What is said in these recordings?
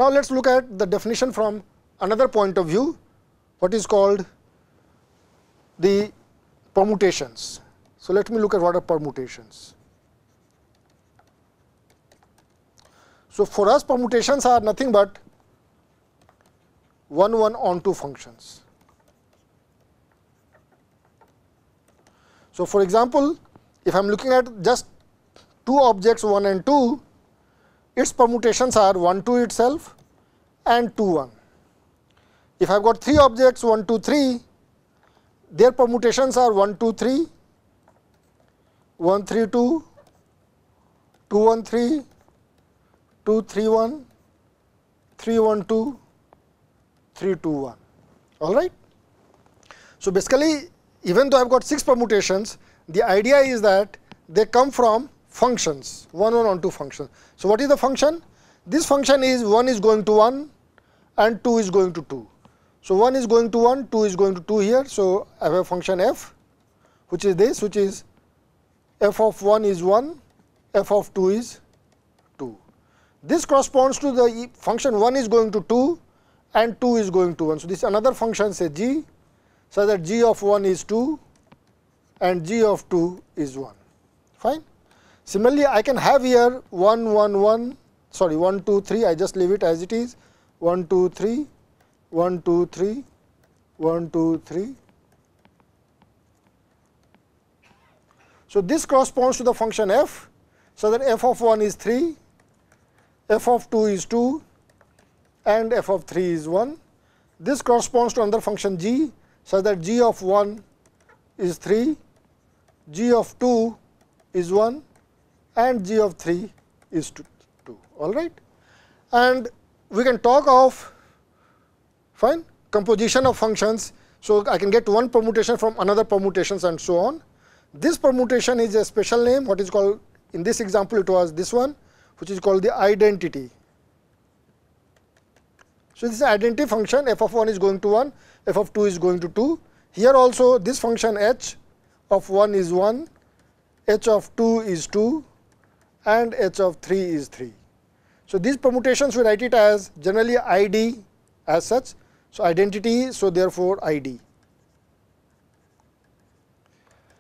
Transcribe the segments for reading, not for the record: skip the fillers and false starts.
Now, let us look at the definition from another point of view, what is called the permutations. So, let me look at what are permutations. So, for us permutations are nothing but 1 onto functions. So, for example, if I am looking at just two objects 1 and 2, its permutations are 1 2 itself and 2 1. If I have got 3 objects 1 2 3, their permutations are 1 2 3, 1 3 2, 2 1 3, 2 3 1, 3 1 2, 3 2 1. All right. So, basically, even though I have got 6 permutations, the idea is that they come from functions, 1 onto functions. So, what is the function? This function is 1 is going to 1 and 2 is going to 2. So, 1 is going to 1, 2 is going to 2 here. So, I have a function f, which is this, which is f of 1 is 1, f of 2 is 2. This corresponds to the function 1 is going to 2 and 2 is going to 1. So, this is another function, say g, so that g of 1 is 2 and g of 2 is 1. Fine. Similarly, I can have here 1 1 1, sorry 1 2 3, I just leave it as it is, 1 2 3, 1 2 3, 1 2 3. So, this corresponds to the function f, so that f of 1 is 3, f of 2 is 2 and f of 3 is 1. This corresponds to another function g, so that g of 1 is 3, g of 2 is 1 and g of 3 is 2. All right. And we can talk of fine composition of functions. So, I can get one permutation from another permutations and so on. This permutation is a special name, what is called, in this example it was this one, which is called the identity. So, this is an identity function, f of 1 is going to 1, f of 2 is going to 2. Here also this function h of 1 is 1, h of 2 is 2 and h of 3 is 3. So, these permutations we write it as generally ID as such. So, identity, so therefore, ID.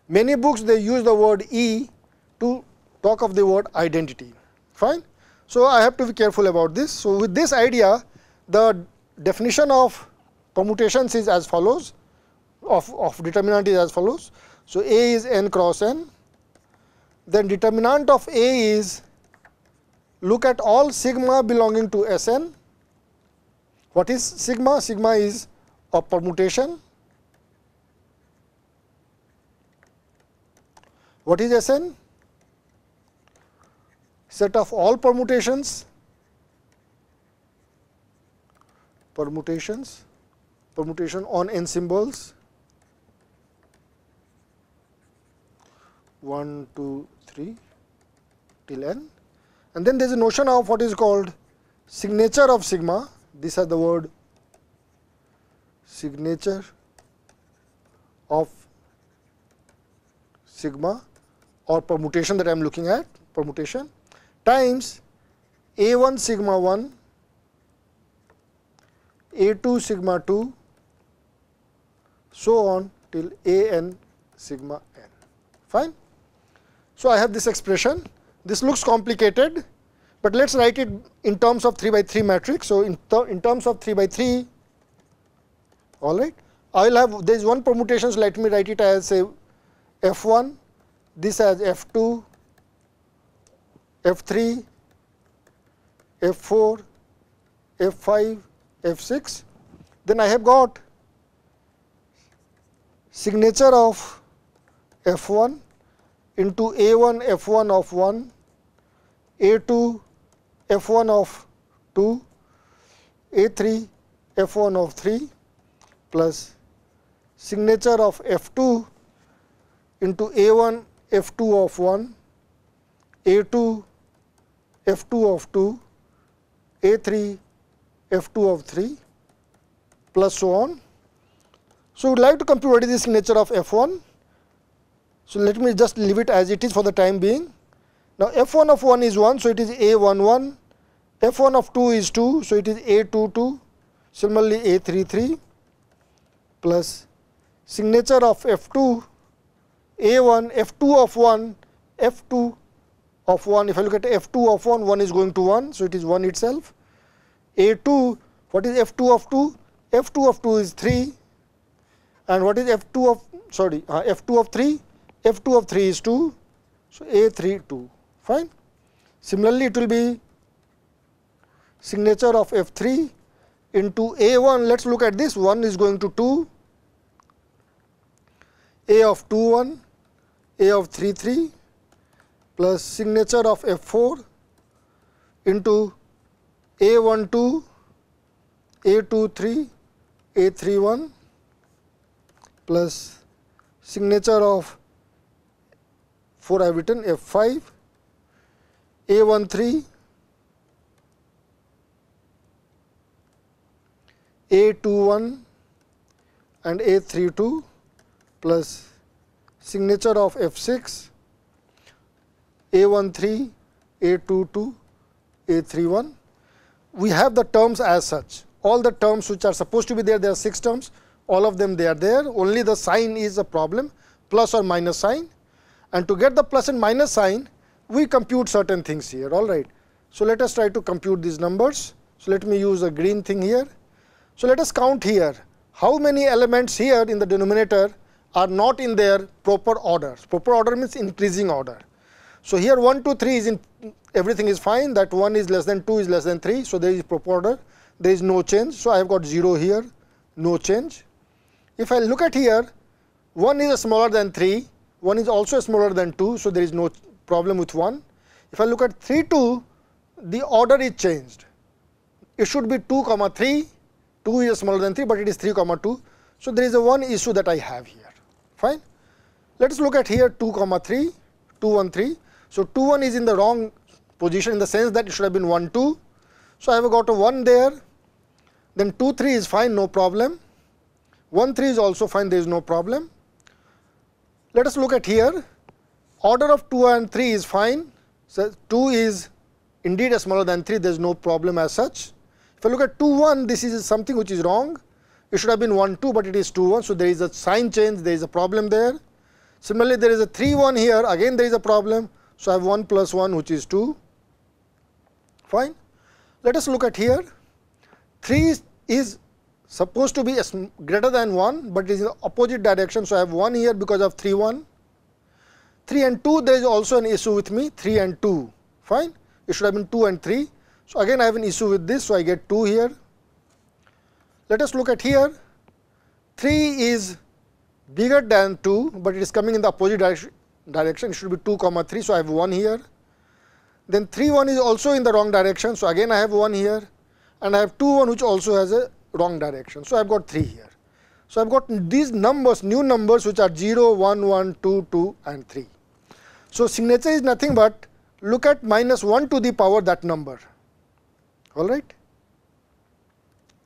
Many books they use the word E to talk of the word identity. Fine. So, I have to be careful about this. So, with this idea, the definition of permutations is as follows, of determinant is as follows. So, A is n cross n, then determinant of A is look at all sigma belonging to Sn. What is sigma? Sigma is a permutation. What is Sn? Set of all permutations, permutation on n symbols, 1, 2, 3 till n. And then there is a notion of what is called signature of sigma. This has the word signature of sigma or permutation that I am looking at, permutation times A1 sigma 1, A2 sigma 2, so on till An sigma n. Fine. So, I have this expression. This looks complicated, but let us write it in terms of 3 by 3 matrix. So, in terms of 3 by 3, all right, I will have, there is one permutation, so let me write it as say f1, this as f2, f3, f4, f5, f6. Then I have got signature of f1 into A1 f1 of 1, A2 f1 of 2, A3 f1 of 3 plus signature of f2 into A1 f2 of 1, A2 f2 of 2, A3 f2 of 3 plus so on. So, we would like to compute what is the signature of f1. So, let me just leave it as it is for the time being. Now, f1 of 1 is 1, so it is A11, F1 of 2 is 2, so it is A22, similarly A33 plus signature of F2, A1, F2 of 1, F2 of 1, if I look at F2 of 1, 1 is going to 1, so it is 1 itself. A2, what is F2 of 2? F2 of 2 is 3, and what is F2 of, F2 of 3? F2 of 3 is 2, so A32, fine. Similarly, it will be signature of F3 into A1, let us look at this, 1 is going to 2, A of 2 1, A of 3 3 plus signature of F4 into A12, A23, A31 plus signature of 4 I have written F5, A13, A21 and A32 plus signature of F6, A13, A22, A31. We have the terms as such. All the terms which are supposed to be there, there are 6 terms, all of them they are there, only the sign is a problem, plus or minus sign. And to get the plus and minus sign, we compute certain things here, all right. So, let us try to compute these numbers. So, let me use a green thing here. So, let us count here how many elements here in the denominator are not in their proper order. Proper order means increasing order. So, here 1, 2, 3 is in, everything is fine, that 1 is less than 2 is less than 3. So, there is proper order, there is no change. So, I have got 0 here, no change. If I look at here, 1 is smaller than 3, 1 is also smaller than 2. So, there is no problem with 1. If I look at 3, 2, the order is changed. It should be 2, 3, 2 is smaller than 3, but it is 3, 2. So, there is a one issue that I have here, fine. Let us look at here 2, 3, 2, 1, 3. So, 2, 1 is in the wrong position in the sense that it should have been 1, 2. So, I have got a 1 there, then 2, 3 is fine, no problem. 1, 3 is also fine, there is no problem. Let us look at here, order of 2 and 3 is fine. So, 2 is indeed smaller than 3, there is no problem as such. If I look at 2, 1, this is something which is wrong. It should have been 1, 2, but it is 2, 1. So, there is a sign change, there is a problem there. Similarly, there is a 3, 1 here, again there is a problem. So, I have 1 plus 1 which is 2, fine. Let us look at here, 3 is supposed to be greater than 1, but it is in the opposite direction. So, I have 1 here because of 3, 1. 3 and 2, there is also an issue with me, 3 and 2, fine. It should have been 2 and 3. So, again I have an issue with this, so I get 2 here. Let us look at here, 3 is bigger than 2, but it is coming in the opposite direction, it should be 2, 3. So, I have 1 here. Then 3, 1 is also in the wrong direction. So, again I have 1 here, and I have 2, 1 which also has a wrong direction. So, I have got 3 here. So, I have got these numbers, new numbers which are 0, 1, 1, 2, 2 and 3. So, signature is nothing but look at minus 1 to the power that number, all right,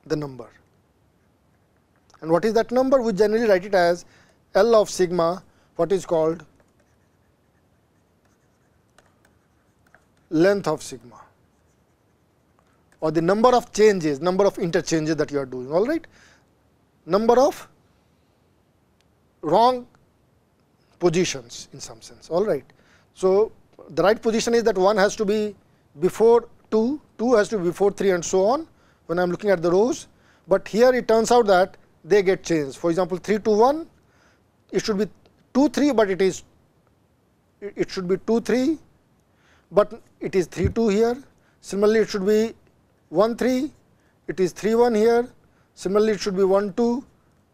the number. And what is that number? We generally write it as L of sigma, what is called length of sigma, or the number of changes, number of interchanges that you are doing, all right, number of wrong positions in some sense, all right. So, the right position is that 1 has to be before 2, 2 has to be before 3 and so on when I am looking at the rows, but here it turns out that they get changed. For example, 3, 2, 1, it should be 2, 3, but it should be 2, 3, but it is 3, 2 here. Similarly, it should be 1, 3, it is 3, 1 here. Similarly, it should be 1, 2,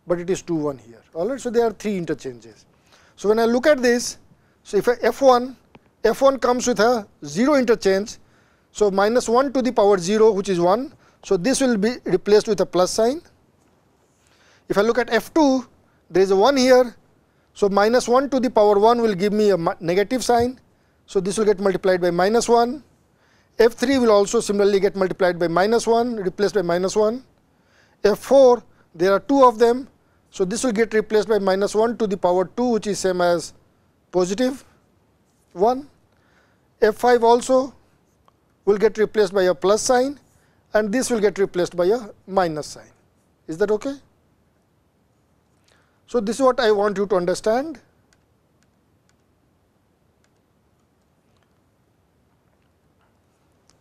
but it is 2, 1 here, all right. So, there are 3 interchanges. So, when I look at this, so if I F1 comes with a 0 interchange. So, minus 1 to the power 0 which is 1. So, this will be replaced with a plus sign. If I look at F2, there is a 1 here. So, minus 1 to the power 1 will give me a negative sign. So, this will get multiplied by minus 1. F3 will also similarly get multiplied by minus 1, replaced by minus 1. F4, there are 2 of them. So, this will get replaced by minus 1 to the power 2 which is same as positive 1. F5 also will get replaced by a plus sign and this will get replaced by a minus sign. Is that okay? So, this is what I want you to understand.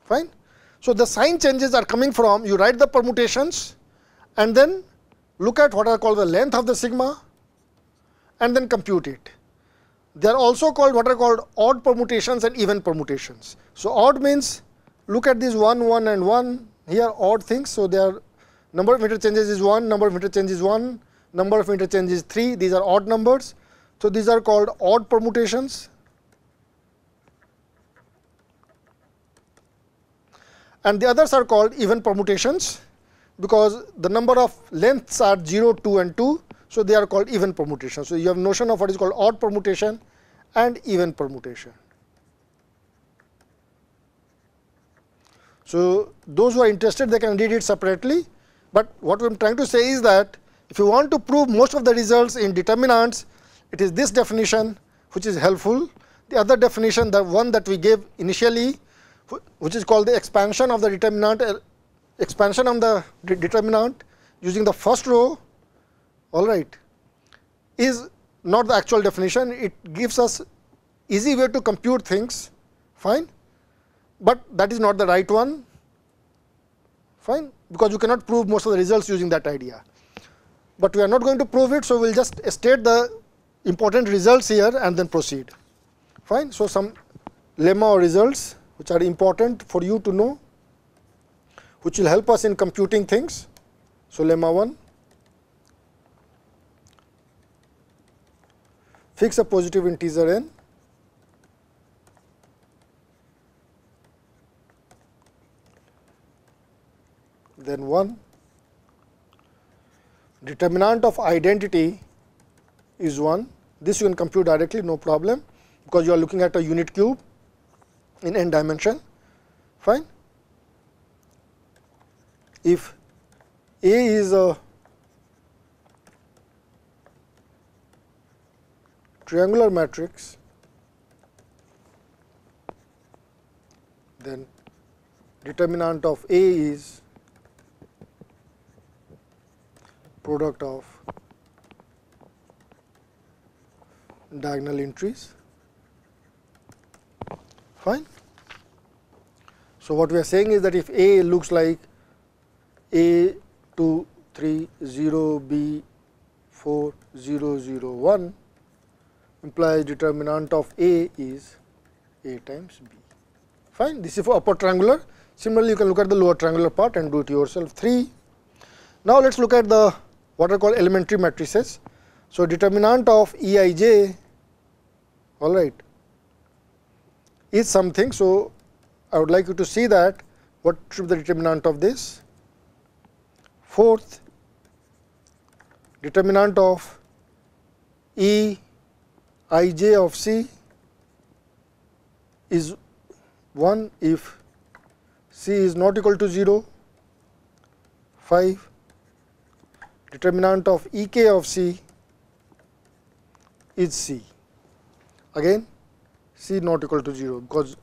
Fine. So, the sign changes are coming from you write the permutations and then look at what are called the length of the sigma and then compute it. They are also called what are called odd permutations and even permutations. So, odd means look at these 1, 1 and 1 here odd things. So, their number of interchanges is 1, number of interchanges is 1, number of interchanges is 3, these are odd numbers. So, these are called odd permutations. And the others are called even permutations, because the number of lengths are 0, 2 and 2. So, they are called even permutations. So, you have notion of what is called odd permutation and even permutation. So, those who are interested, they can read it separately, but what I am trying to say is that if you want to prove most of the results in determinants, it is this definition which is helpful. The other definition, the one that we gave initially, which is called the expansion of the determinant, using the first row, all right, is not the actual definition. It gives us easy way to compute things, fine, but that is not the right one, fine, because you cannot prove most of the results using that idea. But we are not going to prove it, so we will just state the important results here and then proceed, fine. So, some lemma or results which are important for you to know, which will help us in computing things. So, lemma 1, fix a positive integer n, then 1, determinant of identity is 1. This you can compute directly, no problem, because you are looking at a unit cube in n dimension, fine. If A is a triangular matrix, then determinant of A is product of diagonal entries, fine. So, what we are saying is that if A looks like A 2 3 0 B 4 0 0 1, implies determinant of A is A times B, fine. This is for upper triangular. Similarly, you can look at the lower triangular part and do it yourself. 3. Now, let us look at the what are called elementary matrices. So, determinant of Eij, all right, is something. So, I would like you to see that what should be the determinant of this. 4th, determinant of Eij of C is 1 if C is not equal to 0. 5, determinant of Ek of C is C. Again, C not equal to 0, because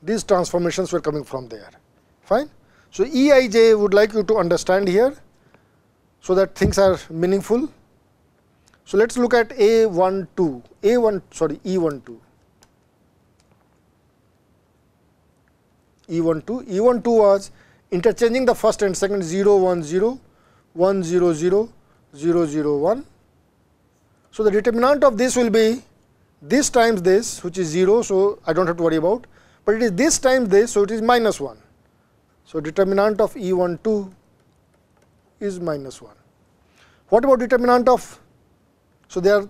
these transformations were coming from there, fine. So, Eij would like you to understand here, so that things are meaningful. So, let us look at E12. E12 was interchanging the first and second 0 1 0 1 0 0 0 0 1. So, the determinant of this will be this times this, which is 0. So, I do not have to worry about, but it is this times this. So, it is minus 1. So, determinant of E12 is minus 1. What about determinant of? So, there are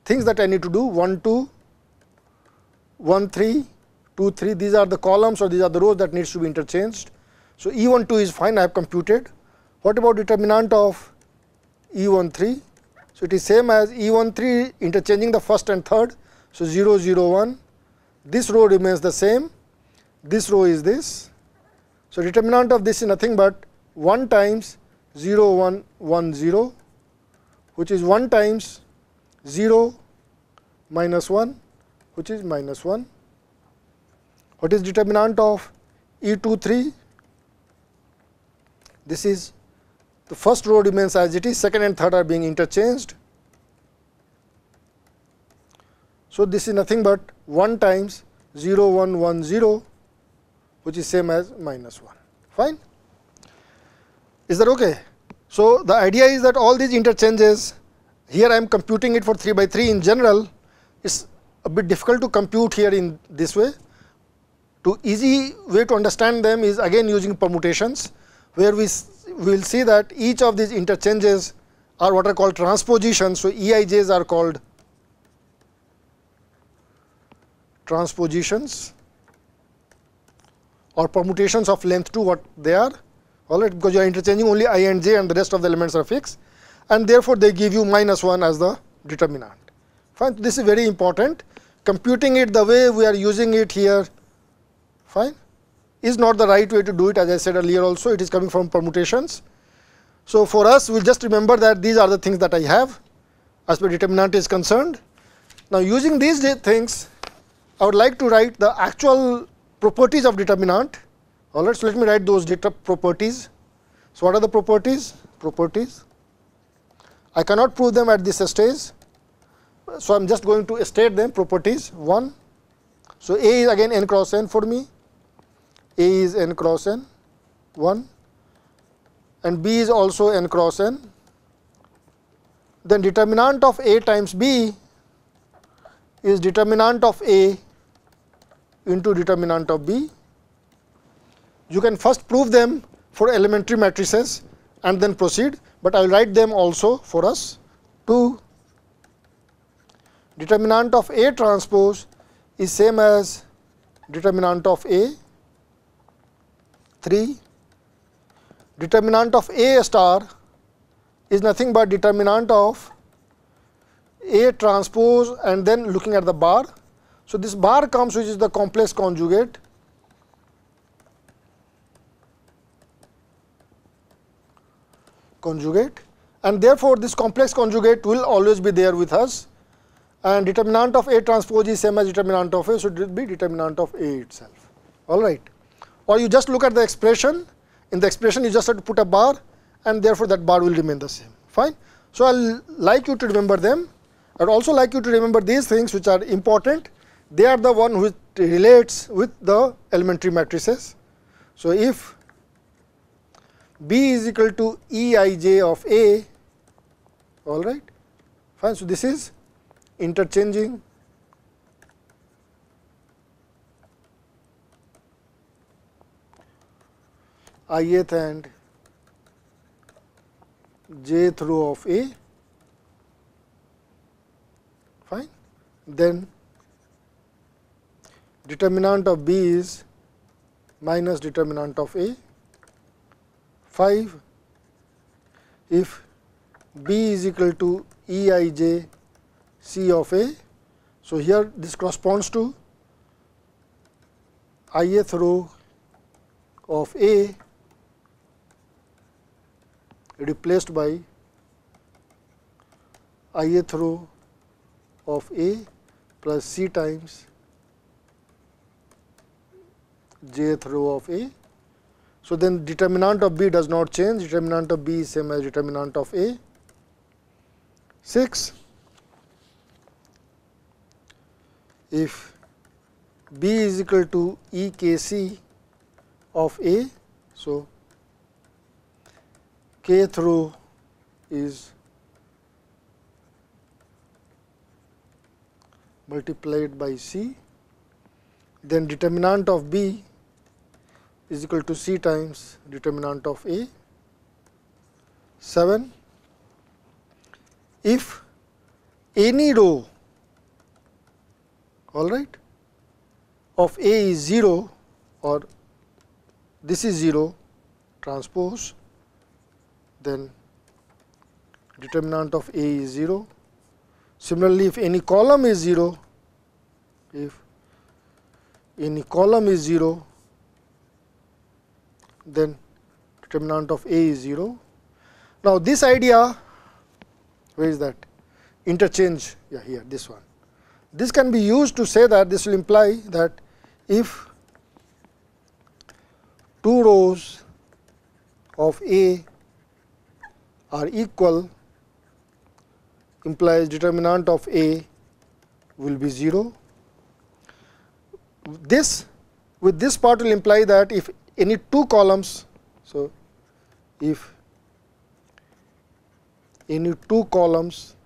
things that I need to do 1 2 1 3 2 3, these are the columns or these are the rows that needs to be interchanged. So, E12 is fine, I have computed. What about determinant of E13? So, it is same as E13 interchanging the first and third. So, 0 0 1, this row remains the same, this row is this. So, determinant of this is nothing but 1 times 0 1 1 0, which is 1 times 0 minus 1, which is minus 1. What is determinant of E23? This is the first row remains as it is, second and third are being interchanged. So, this is nothing but 1 times 0 1 1 0, which is same as minus 1. Fine. Is that okay? So, the idea is that all these interchanges, here I am computing it for 3 by 3 in general. It is a bit difficult to compute here in this way. To easy way to understand them is again using permutations, where we will see that each of these interchanges are what are called transpositions. So, EIJs are called transpositions or permutations of length 2, what they are, all right, because you are interchanging only I and j and the rest of the elements are fixed, and therefore, they give you minus 1 as the determinant. Fine. This is very important. Computing it the way we are using it here, fine, is not the right way to do it. As I said earlier also, it is coming from permutations. So, for us, we will just remember that these are the things that I have as per determinant is concerned. Now, using these things, I would like to write the actual properties of determinant. All right, so let me write those data properties. So, what are the properties? Properties. I cannot prove them at this stage. So, I am just going to state them. Properties 1. So, A is again n cross n for me. A is n cross n 1, and B is also n cross n. Then determinant of A times B is determinant of A into determinant of B. You can first prove them for elementary matrices and then proceed, but I will write them also for us. 2. Determinant of A transpose is same as determinant of A. 3. Determinant of A star is nothing but determinant of A transpose and then looking at the bar. So, this bar comes, which is the complex conjugate, and therefore, this complex conjugate will always be there with us, and determinant of A transpose is same as determinant of A. So, it will be determinant of A itself. All right. Or you just look at the expression. In the expression, you just have to put a bar, and therefore, that bar will remain the same. Fine. So, I will like you to remember them. I would also like you to remember these things which are important. They are the one which relates with the elementary matrices. So, if B is equal to Eij of A, all right, fine. So, this is interchanging ith and jth row of A, fine. Then determinant of B is minus determinant of A. 5. If B is equal to Eij C of A. So, here this corresponds to ith row of A replaced by ith row of A plus C times jth row of A. So, then determinant of B does not change, determinant of B is same as determinant of A. 6. If B is equal to EKC of A, so kth row is multiplied by C, then determinant of B is equal to C times determinant of A. 7. If any row, all right, of A is 0 or this is 0 transpose, then determinant of A is 0. Similarly, if any column is 0, if any column is 0, then determinant of A is 0. Now, this idea, where is that? Interchange, yeah, here, this one. This can be used to say that this will imply that if two rows of A are equal implies determinant of A will be 0. This with this part will imply that if any two columns, so if any two columns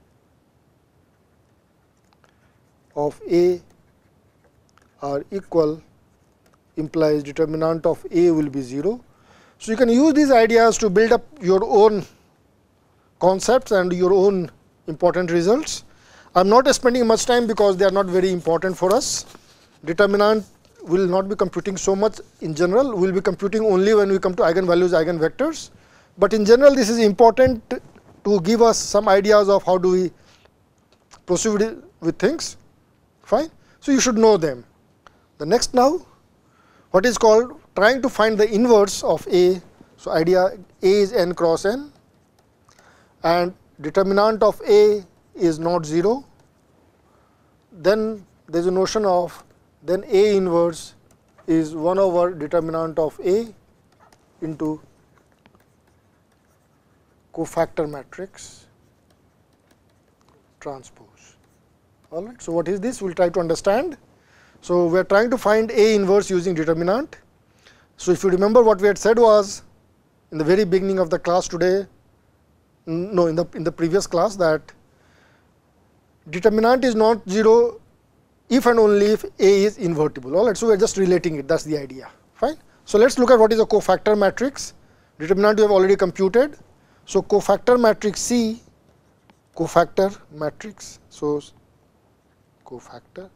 of A are equal implies determinant of A will be 0. So, you can use these ideas to build up your own concepts and your own important results. I am not spending much time because they are not very important for us. Determinant will not be computing so much in general, we will be computing only when we come to eigenvalues, eigenvectors. But in general this is important to give us some ideas of how do we proceed with things, fine. So, you should know them. The next now, what is called trying to find the inverse of A. So, idea A is n cross n and determinant of A is not 0. Then there is a notion of then A inverse is 1 over determinant of A into cofactor matrix transpose. All right. So, what is this? We will try to understand. So, we are trying to find A inverse using determinant. So, if you remember what we had said was in the very beginning of the class today, no, in the previous class, that determinant is not 0 if and only if A is invertible. All right. So, we are just relating it, that is the idea, fine. So, let us look at what is a cofactor matrix. Determinant we have already computed. So, cofactor matrix C, cofactor matrix. So, cofactor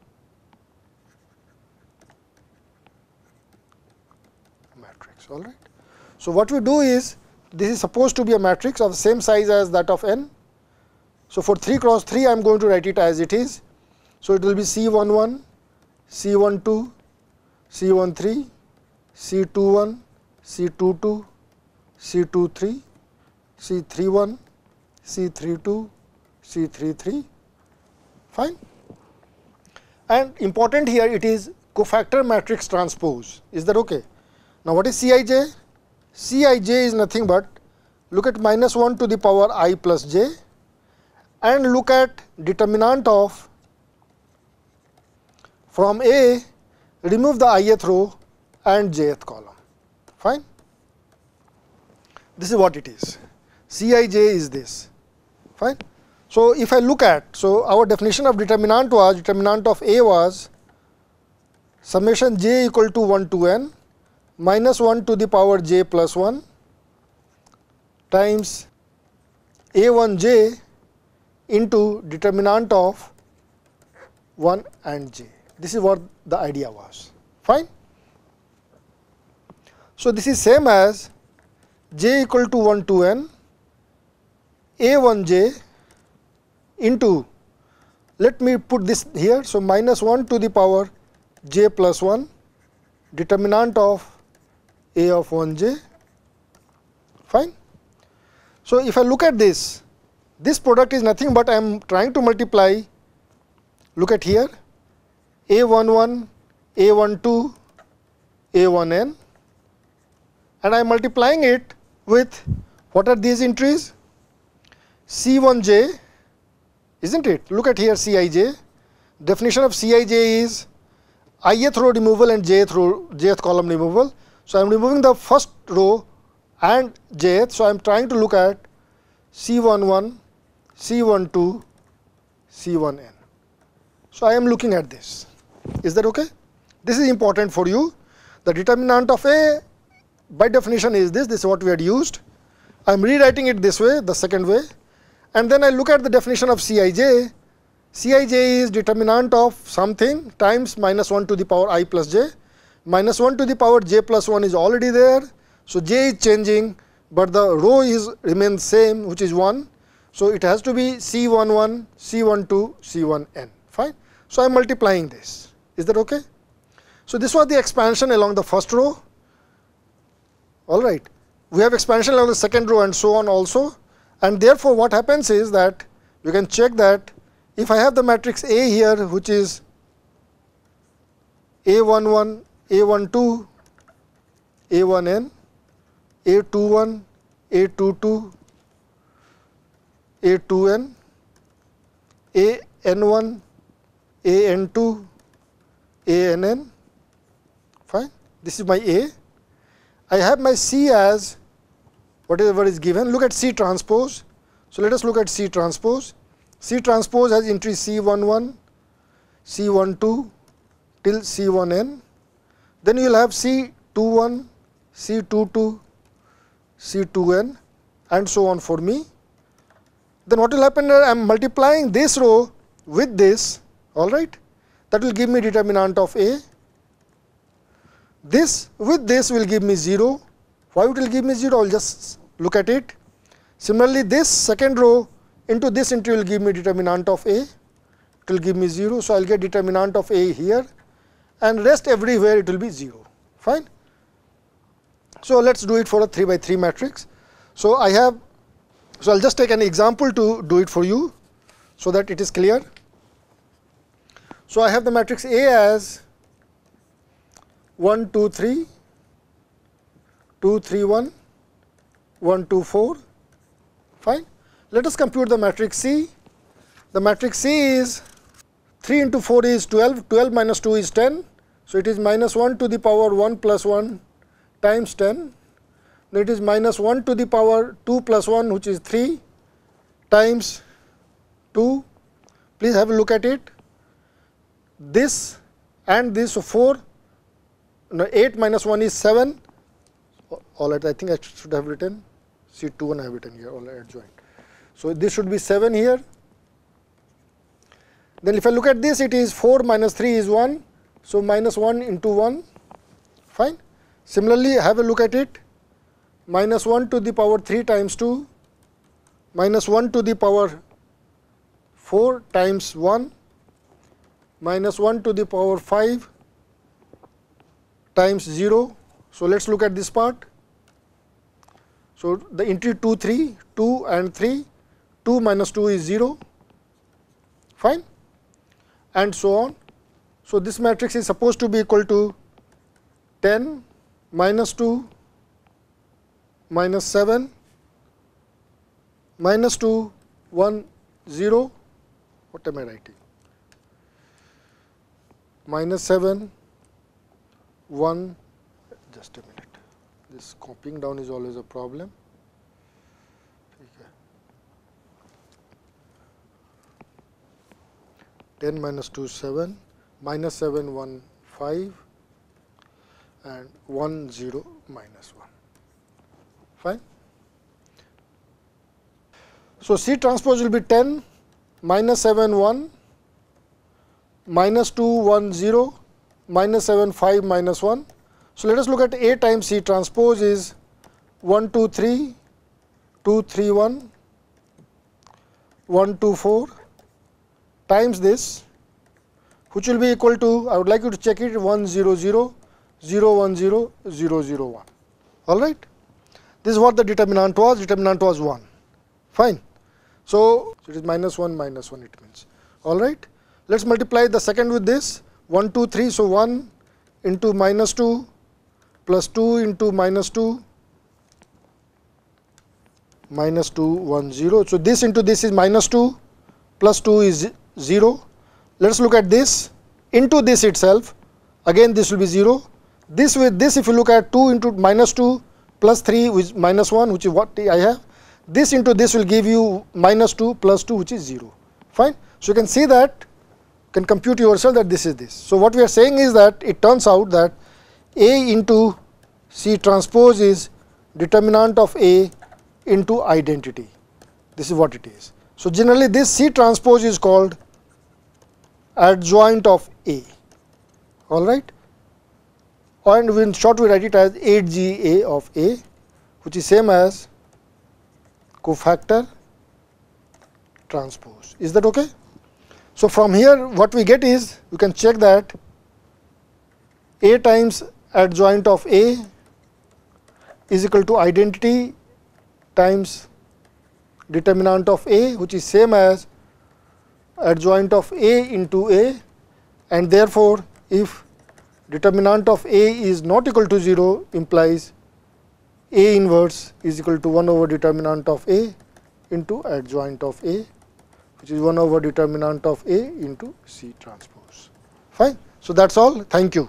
matrix, all right. So, what we do is, this is supposed to be a matrix of the same size as that of n. So, for 3 cross 3 I am going to write it as it is. So, it will be C11, C12, C13, C21, C22, C23, C31, C32, C33, fine. And important here it is cofactor matrix transpose, is that okay? Now, what is Cij? Cij is nothing but look at minus 1 to the power I plus j and look at determinant of from A, remove the ith row and jth column, fine. This is what it is. Cij is this, fine. So, if I look at, so our definition of determinant was, determinant of A was summation j equal to 1 to n minus 1 to the power j plus 1 times A1j into determinant of 1 and j. This is what the idea was, fine. So, this is same as j equal to 1 to n A1j into, let me put this here. So, minus 1 to the power j plus 1 determinant of A of 1j, fine. So, if I look at this, this product is nothing but I am trying to multiply, look at here, A11, A12, A1n, and I am multiplying it with what are these entries? C1j, isn't it? Look at here Cij. Definition of Cij is ith row removal and jth column removal. So, I am removing the first row and jth. So, I am trying to look at C11, C12, C1n. So, I am looking at this. Is that okay? This is important for you. The determinant of A by definition is this. This is what we had used. I am rewriting it this way, the second way. And then I look at the definition of Cij. Cij is determinant of something times minus 1 to the power I plus j. Minus 1 to the power j plus 1 is already there. So, j is changing, but the row is remains same, which is 1. So, it has to be C11, C12, C1n, fine. So, I am multiplying this. Is that okay? So, this was the expansion along the first row, all right. We have expansion along the second row and so on also. And therefore, what happens is that you can check that if I have the matrix A here, which is A11, A12, A1n, A21, A22, A2n, AN1, AN2, ANN. Fine. This is my A. I have my C as whatever is given. Look at C transpose. So let us look at C transpose. C transpose has entry C11, C12 till C1n. Then you will have C21, C22, C2n, and so on for me. Then what will happen is I am multiplying this row with this, all right. That will give me determinant of A. This with this will give me 0. Why it will give me 0? I will just look at it. Similarly, this second row into this entry will give me determinant of A. It will give me 0. So I will get determinant of A here, and rest everywhere it will be 0. Fine. So let us do it for a 3 by 3 matrix. So I have, so I will just take an example to do it for you, so that it is clear. So I have the matrix A as 1, 2, 3, 2, 3, 1, 1, 2, 4. Fine. Let us compute the matrix C. The matrix C is 3 into 4 is 12, 12 minus 2 is 10. So it is minus 1 to the power 1 plus 1 times 10. Then it is minus 1 to the power 2 plus 1, which is 3 times 2. Please have a look at it. This and this, so 4, no, 8 minus 1 is 7. All right, I think I should have written C21 I have written here, all right, adjoint. So this should be 7 here. Then if I look at this, it is 4 minus 3 is 1. So minus 1 into 1. Fine. Similarly, have a look at it. Minus 1 to the power 3 times 2, minus 1 to the power 4 times 1, minus 1 to the power 5 times 0. So let us look at this part. So the entry 2, 3, 2 and 3, 2 minus 2 is 0, fine, and so on. So this matrix is supposed to be equal to 10 minus 2 minus 7 minus 2 1 0. What am I writing? Minus 7 1. Just a minute. This copying down is always a problem. 10 minus 2 7, minus 7 1 5, and 1 0 minus 1. Fine. So C transpose will be 10 minus 7 1 minus 2 1 0 minus 7 5 minus 1. So let us look at A times C transpose is 1 2 3 2 3 1 1 2 4 times this, which will be equal to, I would like you to check it, 1 0 0 0 1 0 0 0 1. All right. This is what the determinant was. Determinant was 1. Fine. So it is minus 1 it means. All right. Let us multiply the second with this 1 2 3. So 1 into minus 2 plus 2 into minus 2 minus 2 1 0. So this into this is minus 2 plus 2 is 0. Let us look at this into this itself. Again this will be 0. This with this, if you look at 2 into minus 2 plus 3 which minus 1, which is what I have. This into this will give you minus 2 plus 2, which is 0. Fine. So you can see that, you can compute yourself that this is this. So what we are saying is that it turns out that A into C transpose is determinant of A into identity. This is what it is. So generally this C transpose is called adjoint of A. All right. And in short we write it as 8GA of A, which is same as cofactor transpose. Is that okay? So from here what we get is, you can check that A times adjoint of A is equal to identity times determinant of A, which is same as adjoint of A into A, and therefore if determinant of A is not equal to 0 implies A inverse is equal to 1 over determinant of A into adjoint of A, which is 1 over determinant of A into C transpose. Fine. So, that is all. Thank you.